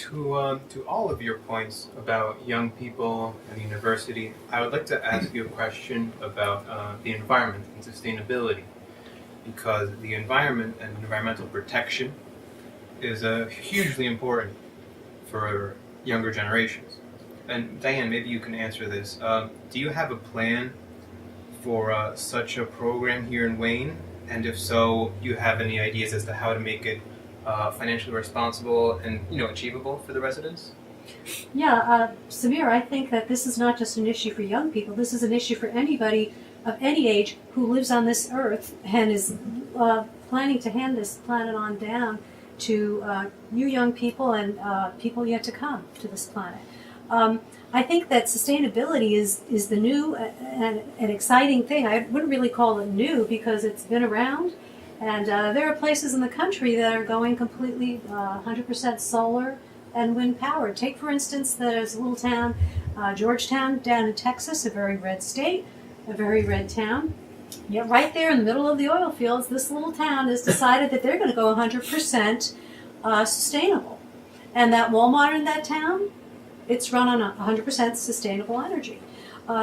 To all of your points about young people and the university, I would like to ask you a question about the environment and sustainability, because the environment and environmental protection is hugely important for younger generations. And Diane, maybe you can answer this. Do you have a plan for such a program here in Wayne? And if so, do you have any ideas as to how to make it financially responsible and achievable for the residents? Yeah, Samir, I think that this is not just an issue for young people. This is an issue for anybody of any age who lives on this earth and is planning to hand this planet on down to you young people and people yet to come to this planet. I think that sustainability is the new and an exciting thing. I wouldn't really call it new because it's been around, and there are places in the country that are going completely 100% solar and wind powered. Take, for instance, there's a little town, Georgetown, down in Texas, a very red state, a very red town. Yet right there in the middle of the oil fields, this little town has decided that they're going to go 100% sustainable. And that Walmart in that town, it's run on 100% sustainable energy.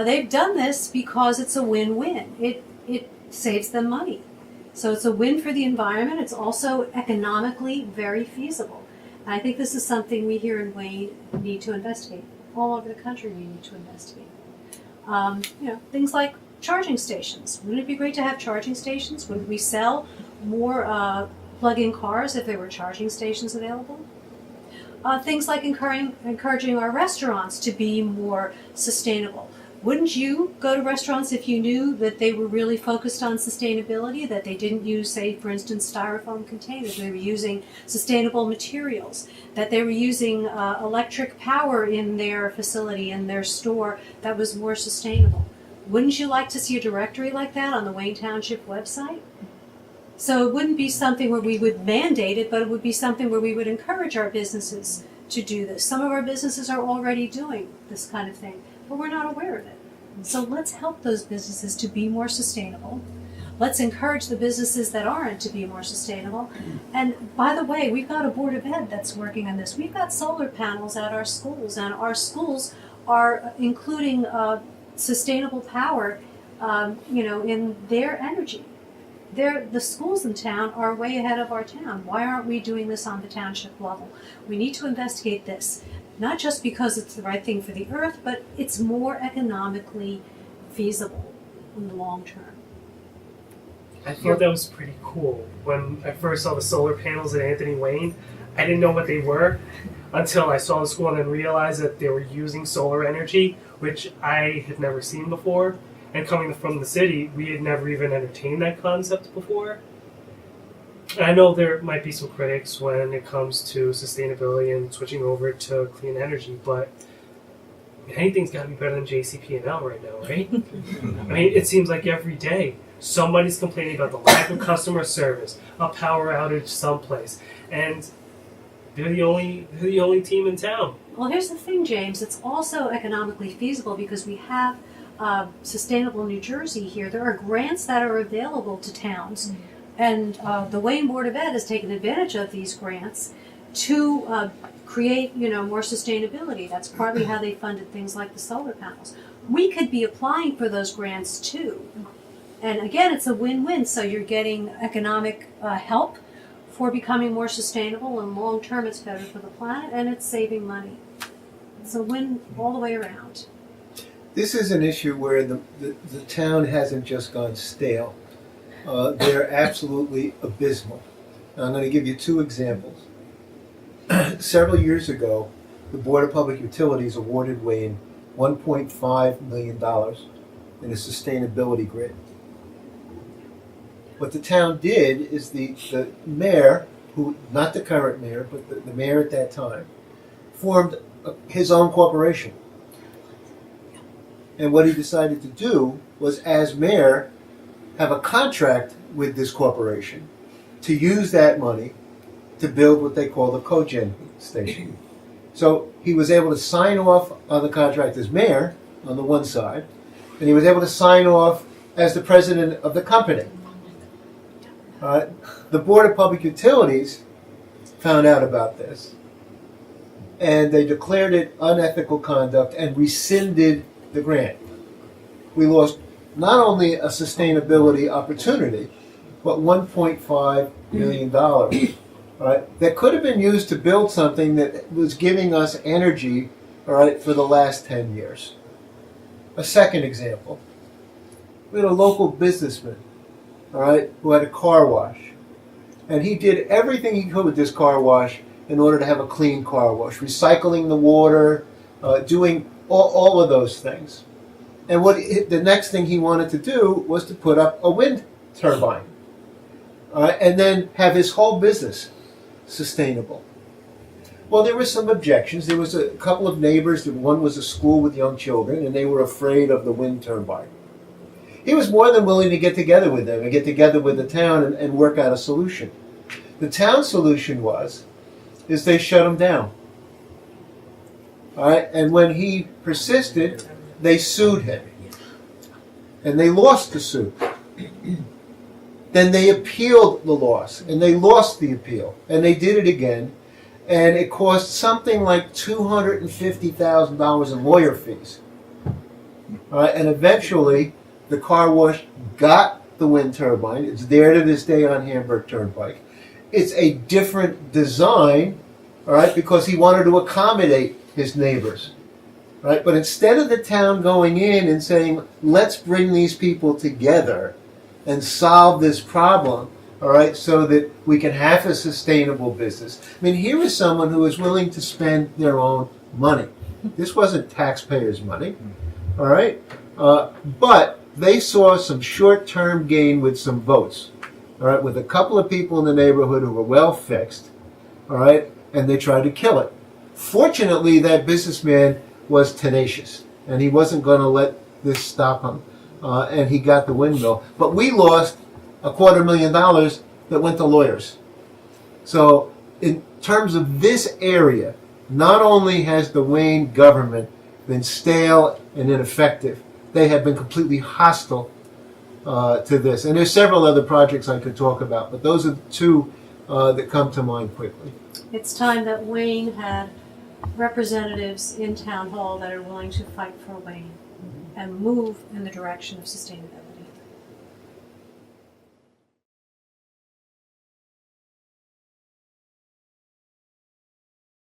They've done this because it's a win-win. It saves them money. So it's a win for the environment. It's also economically very feasible. And I think this is something we here in Wayne need to investigate. All over the country we need to investigate. Things like charging stations. Wouldn't it be great to have charging stations? Wouldn't we sell more plug-in cars if there were charging stations available? Things like encouraging our restaurants to be more sustainable. Wouldn't you go to restaurants if you knew that they were really focused on sustainability, that they didn't use, say, for instance, styrofoam containers, they were using sustainable materials, that they were using electric power in their facility, in their store, that was more sustainable? Wouldn't you like to see a directory like that on the Wayne Township website? So it wouldn't be something where we would mandate it, but it would be something where we would encourage our businesses to do this. Some of our businesses are already doing this kind of thing, but we're not aware of it. So let's help those businesses to be more sustainable. Let's encourage the businesses that aren't to be more sustainable. And by the way, we've got a Board of Ed that's working on this. We've got solar panels at our schools, and our schools are including sustainable power, in their energy. The schools in town are way ahead of our town. Why aren't we doing this on the township level? We need to investigate this, not just because it's the right thing for the earth, but it's more economically feasible in the long term. I thought that was pretty cool. When I first saw the solar panels at Anthony Wayne, I didn't know what they were until I saw the school and then realized that they were using solar energy, which I had never seen before. And coming from the city, we had never even entertained that concept before. And I know there might be some critics when it comes to sustainability and switching over to clean energy, but anything's got to be better than JCP&L right now, right? I mean, it seems like every day somebody's complaining about the lack of customer service, a power outage someplace, and they're the only team in town. Well, here's the thing, James. It's also economically feasible because we have Sustainable New Jersey here. There are grants that are available to towns, and the Wayne Board of Ed has taken advantage of these grants to create, more sustainability. That's partly how they funded things like the solar panels. We could be applying for those grants too, and again, it's a win-win. So you're getting economic help for becoming more sustainable, and long term, it's better for the planet, and it's saving money. It's a win all the way around. This is an issue where the town hasn't just gone stale. They're absolutely abysmal. Now, I'm going to give you two examples. Several years ago, the Board of Public Utilities awarded Wayne $1.5 million in a sustainability grant. What the town did is the mayor, who, not the current mayor, but the mayor at that time, formed his own corporation. And what he decided to do was, as mayor, have a contract with this corporation to use that money to build what they call the cogen station. So he was able to sign off on the contract as mayor on the one side, and he was able to sign off as the president of the company. The Board of Public Utilities found out about this, and they declared it unethical conduct and rescinded the grant. We lost not only a sustainability opportunity, but $1.5 million, right, that could have been used to build something that was giving us energy, all right, for the last 10 years. A second example, we had a local businessman, all right, who had a car wash. And he did everything he could with this car wash in order to have a clean car wash, recycling the water, doing all of those things. And the next thing he wanted to do was to put up a wind turbine, and then have his whole business sustainable. Well, there were some objections. There was a couple of neighbors. One was a school with young children, and they were afraid of the wind turbine. He was more than willing to get together with them and get together with the town and work out a solution. The town solution is they shut him down. All right, and when he persisted, they sued him, and they lost the suit. Then they appealed the loss, and they lost the appeal, and they did it again, and it cost something like $250,000 in lawyer fees. All right, and eventually, the car wash got the wind turbine. It's there to this day on Hamburg Turnpike. It's a different design, all right, because he wanted to accommodate his neighbors. Right? But instead of the town going in and saying, let's bring these people together and solve this problem, all right, so that we can have a sustainable business. I mean, here is someone who is willing to spend their own money. This wasn't taxpayers' money, all right? But they saw some short-term gain with some votes, all right, with a couple of people in the neighborhood who were well fixed, all right, and they tried to kill it. Fortunately, that businessman was tenacious, and he wasn't going to let this stop him, and he got the windmill. But we lost $250,000 that went to lawyers. So in terms of this area, not only has the Wayne government been stale and ineffective, they have been completely hostile to this. And there's several other projects I could talk about, but those are the two that come to mind quickly. It's time that Wayne had representatives in town hall that are willing to fight for Wayne and move in the direction of sustainability.